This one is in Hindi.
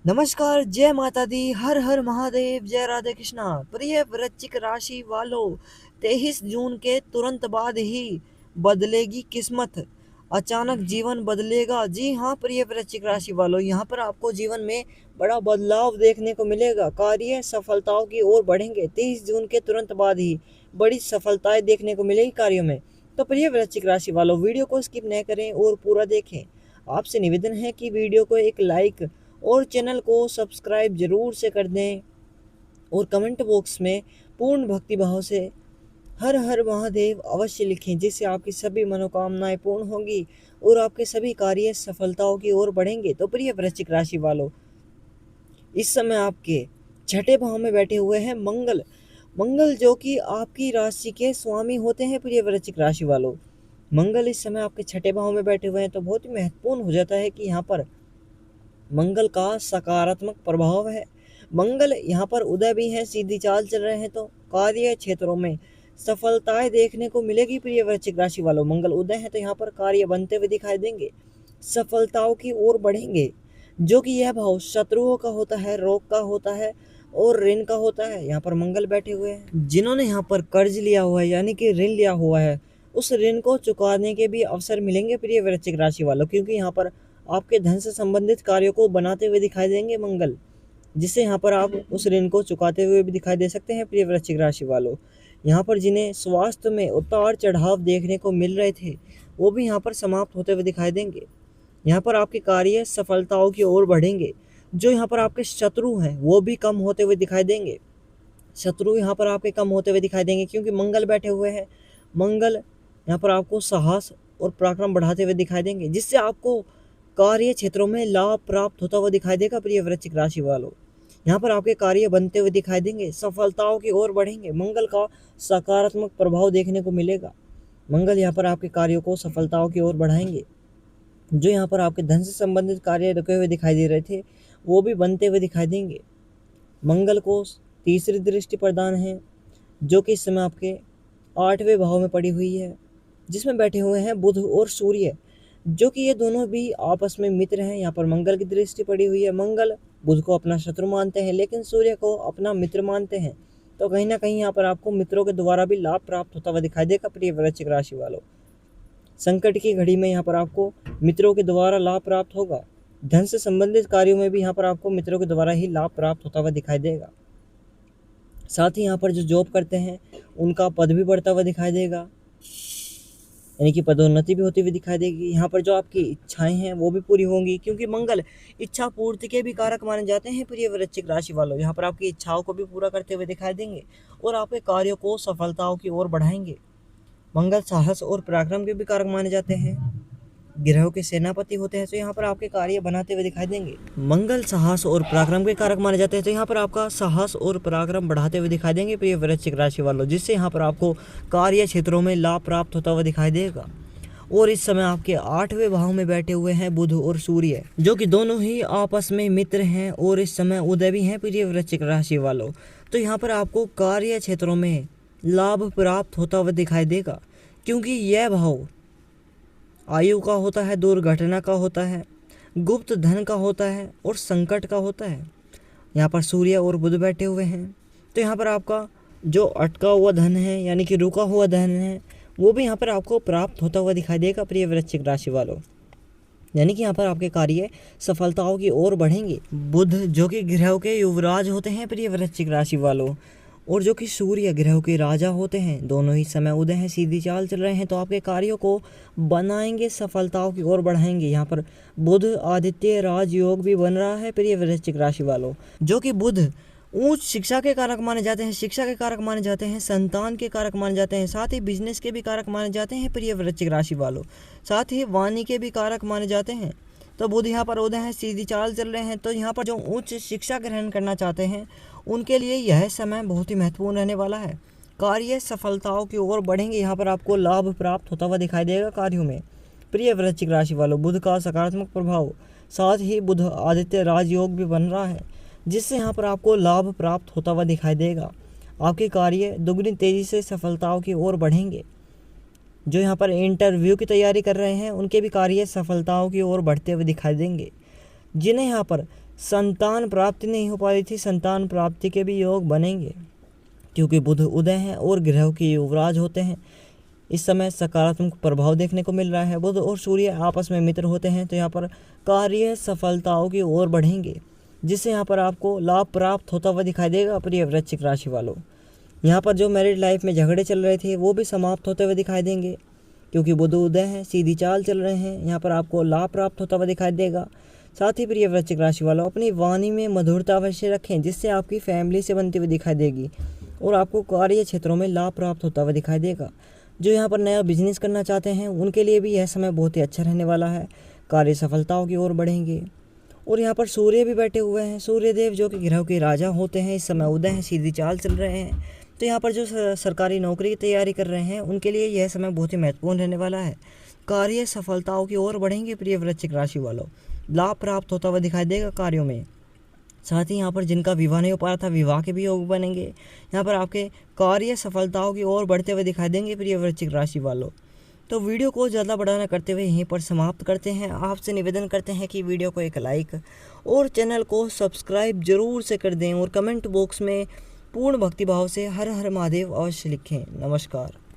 नमस्कार, जय माता दी, हर हर महादेव, जय राधे कृष्णा। प्रिय वृश्चिक राशि वालों, 23 जून के तुरंत बाद ही बदलेगी किस्मत। अचानक जीवन बदलेगा। जी हाँ, प्रिय वृश्चिक राशि वालों, यहाँ पर आपको जीवन में बड़ा बदलाव देखने को मिलेगा। कार्य सफलताओं की ओर बढ़ेंगे। 23 जून के तुरंत बाद ही बड़ी सफलताएं देखने को मिलेगी कार्यों में। तो प्रिय वृश्चिक राशि वालों, वीडियो को स्किप न करें और पूरा देखें। आपसे निवेदन है कि वीडियो को एक लाइक और चैनल को सब्सक्राइब जरूर से कर दें और कमेंट बॉक्स में पूर्ण भक्ति भाव से हर हर महादेव अवश्य लिखें, जिससे आपकी सभी मनोकामनाएं पूर्ण होंगी और आपके सभी कार्य सफलताओं की ओर बढ़ेंगे। तो प्रिय वृश्चिक राशि वालों, इस समय आपके छठे भाव में बैठे हुए हैं मंगल। मंगल जो कि आपकी राशि के स्वामी होते हैं। प्रिय वृश्चिक राशि वालों, मंगल इस समय आपके छठे भाव में बैठे हुए हैं, तो बहुत ही महत्वपूर्ण हो जाता है कि यहाँ पर मंगल का सकारात्मक प्रभाव है। मंगल यहाँ पर उदय भी है, सीधी चाल चल रहे हैं, तो कार्य क्षेत्रों में सफलताएं देखने को मिलेगी। प्रिय वृश्चिक राशि वालों, मंगल उदय है तो यहाँ पर कार्य बनते हुए दिखाई देंगे, सफलताओं की ओर बढ़ेंगे। जो कि यह भाव शत्रुओं का होता है, रोग का होता है और ऋण का होता है। यहाँ पर मंगल बैठे हुए हैं। जिन्होंने यहाँ पर कर्ज लिया हुआ है यानी कि ऋण लिया हुआ है, उस ऋण को चुकाने के भी अवसर मिलेंगे प्रिय वृश्चिक राशि वालों, क्योंकि यहाँ पर आपके धन से संबंधित कार्यों को बनाते हुए दिखाई देंगे मंगल, जिससे यहाँ पर आप उस ऋण को चुकाते हुए भी दिखाई दे सकते हैं। प्रिय वृश्चिक राशि वालों, यहाँ पर जिन्हें स्वास्थ्य में उतार चढ़ाव देखने को मिल रहे थे, वो भी यहाँ पर समाप्त होते हुए दिखाई देंगे। यहाँ पर आपके कार्य सफलताओं की ओर बढ़ेंगे। जो यहाँ पर आपके शत्रु हैं वो भी कम होते हुए दिखाई देंगे। शत्रु यहाँ पर आपके कम होते हुए दिखाई देंगे, क्योंकि मंगल बैठे हुए हैं। मंगल यहाँ पर आपको साहस और पराक्रम बढ़ाते हुए दिखाई देंगे, जिससे आपको कार्य क्षेत्रों में लाभ प्राप्त होता हुआ दिखाई देगा। प्रिय वृश्चिक राशि वालों, यहाँ पर आपके कार्य बनते हुए दिखाई देंगे, सफलताओं की ओर बढ़ेंगे। मंगल का सकारात्मक प्रभाव देखने को मिलेगा। मंगल यहाँ पर आपके कार्यों को सफलताओं की ओर बढ़ाएंगे। जो यहाँ पर आपके धन से संबंधित कार्य रुके हुए दिखाई दे रहे थे, वो भी बनते हुए दिखाई देंगे। मंगल को तीसरी दृष्टि प्रदान है, जो कि इस समय आपके 8वें भाव में पड़ी हुई है, जिसमें बैठे हुए हैं बुध और सूर्य, जो कि ये दोनों भी आपस में मित्र हैं। यहाँ पर मंगल की दृष्टि पड़ी हुई है। मंगल बुध को अपना शत्रु मानते हैं, लेकिन सूर्य को अपना मित्र मानते हैं। तो कहीं ना कहीं यहाँ पर आपको मित्रों के द्वारा भी लाभ प्राप्त होता हुआ दिखाई देगा। प्रिय वृश्चिक राशि वालों, संकट की घड़ी में यहाँ पर आपको मित्रों के द्वारा लाभ प्राप्त होगा। धन से संबंधित कार्यों में भी यहाँ पर आपको मित्रों के द्वारा ही लाभ प्राप्त होता हुआ दिखाई देगा। साथ ही यहाँ पर जो जॉब करते हैं उनका पद भी बढ़ता हुआ दिखाई देगा, यानी कि पदोन्नति भी होती हुई दिखाई देगी। यहाँ पर जो आपकी इच्छाएं हैं वो भी पूरी होंगी, क्योंकि मंगल इच्छा पूर्ति के भी कारक माने जाते हैं। प्रिय वृश्चिक राशि वालों, यहाँ पर आपकी इच्छाओं को भी पूरा करते हुए दिखाई देंगे और आपके कार्यों को सफलताओं की ओर बढ़ाएंगे। मंगल साहस और पराक्रम के भी कारक माने जाते हैं, ग्रहों के सेनापति होते हैं, तो यहाँ पर आपके कार्य बनाते हुए दिखाई देंगे। मंगल साहस और पराक्रम के कारक माने जाते हैं, तो यहाँ पर आपका साहस और पराक्रम बढ़ाते हुए दिखाई देंगे प्रिय वृश्चिक राशि वालों, जिससे यहाँ पर आपको कार्य क्षेत्रों में लाभ प्राप्त होता हुआ दिखाई देगा। और इस समय आपके 8वें भाव में बैठे हुए हैं बुध और सूर्य, जो कि दोनों ही आपस में मित्र हैं और इस समय उदय भी हैं प्रिय वृश्चिक राशि वालों। तो यहाँ पर आपको कार्य क्षेत्रों में लाभ प्राप्त होता हुआ दिखाई देगा, क्योंकि यह भाव आयु का होता है, दुर्घटना का होता है, गुप्त धन का होता है और संकट का होता है। यहाँ पर सूर्य और बुध बैठे हुए हैं, तो यहाँ पर आपका जो अटका हुआ धन है यानी कि रुका हुआ धन है, वो भी यहाँ पर आपको प्राप्त होता हुआ दिखाई देगा प्रिय वृश्चिक राशि वालों, यानी कि यहाँ पर आपके कार्य सफलताओं की ओर बढ़ेंगे। बुध जो कि ग्रहों के युवराज होते हैं प्रिय वृश्चिक राशि वालों, और जो कि सूर्य ग्रहों के राजा होते हैं, दोनों ही समय उदय हैं, सीधी चाल चल रहे हैं, तो आपके कार्यों को बनाएंगे, सफलताओं की ओर बढ़ाएंगे। यहाँ पर बुध आदित्य राजयोग भी बन रहा है प्रिय वृश्चिक राशि वालों, जो कि बुध उच्च शिक्षा के कारक माने जाते हैं, शिक्षा के कारक माने जाते हैं, संतान के कारक माने जाते हैं, साथ ही बिजनेस के भी कारक माने जाते हैं प्रिय वृश्चिक राशि वालों, साथ ही वाणी के भी कारक माने जाते हैं। तो बुध यहाँ पर उदय हैं, सीधी चाल चल रहे हैं, तो यहाँ पर जो उच्च शिक्षा ग्रहण करना चाहते हैं उनके लिए यह समय बहुत ही महत्वपूर्ण रहने वाला है। कार्य सफलताओं की ओर बढ़ेंगे। यहाँ पर आपको लाभ प्राप्त होता हुआ दिखाई देगा कार्यों में। प्रिय वृश्चिक राशि वालों, बुध का सकारात्मक प्रभाव, साथ ही बुध आदित्य राजयोग भी बन रहा है, जिससे यहाँ पर आपको लाभ प्राप्त होता हुआ दिखाई देगा। आपके कार्य दुगनी तेजी से सफलताओं की ओर बढ़ेंगे। जो यहाँ पर इंटरव्यू की तैयारी कर रहे हैं उनके भी कार्य सफलताओं की ओर बढ़ते हुए दिखाई देंगे। जिन्हें यहाँ पर संतान प्राप्ति नहीं हो पा रही थी, संतान प्राप्ति के भी योग बनेंगे क्योंकि बुध उदय हैं और ग्रह के युवराज होते हैं। इस समय सकारात्मक प्रभाव देखने को मिल रहा है। बुध और सूर्य आपस में मित्र होते हैं तो यहाँ पर कार्य सफलताओं की ओर बढ़ेंगे, जिससे यहाँ पर आपको लाभ प्राप्त होता हुआ दिखाई देगा। प्रिय वृश्चिक राशि वालों, यहाँ पर जो मैरिड लाइफ में झगड़े चल रहे थे वो भी समाप्त होते हुए दिखाई देंगे क्योंकि बुध उदय है, सीधी चाल चल रहे हैं। यहाँ पर आपको लाभ प्राप्त होता हुआ दिखाई देगा। साथ ही प्रिय वृश्चिक राशि वालों, अपनी वाणी में मधुरता अवश्य रखें, जिससे आपकी फैमिली से बनती हुई दिखाई देगी और आपको कार्य क्षेत्रों में लाभ प्राप्त होता हुआ दिखाई देगा। जो यहाँ पर नया बिजनेस करना चाहते हैं उनके लिए भी यह समय बहुत ही अच्छा रहने वाला है। कार्य सफलताओं की ओर बढ़ेंगे। और यहाँ पर सूर्य भी बैठे हुए हैं। सूर्य देव जो कि ग्रहों के राजा होते हैं, इस समय उदय हैं, सीधी चाल चल रहे हैं। तो यहाँ पर जो सरकारी नौकरी की तैयारी कर रहे हैं उनके लिए यह समय बहुत ही महत्वपूर्ण रहने वाला है। कार्य सफलताओं की ओर बढ़ेंगे। प्रिय वृश्चिक राशि वालों, लाभ प्राप्त होता हुआ दिखाई देगा कार्यों में। साथ ही यहाँ पर जिनका विवाह नहीं हो पा रहा था, विवाह के भी योग बनेंगे। यहाँ पर आपके कार्य सफलताओं की ओर बढ़ते हुए दिखाई देंगे। प्रिय वृश्चिक राशि वालों, तो वीडियो को ज़्यादा बड़ा न करते हुए यहीं पर समाप्त करते हैं। आपसे निवेदन करते हैं कि वीडियो को एक लाइक और चैनल को सब्सक्राइब जरूर से कर दें और कमेंट बॉक्स में पूर्ण भक्तिभाव से हर हर महादेव अवश्य लिखें। नमस्कार।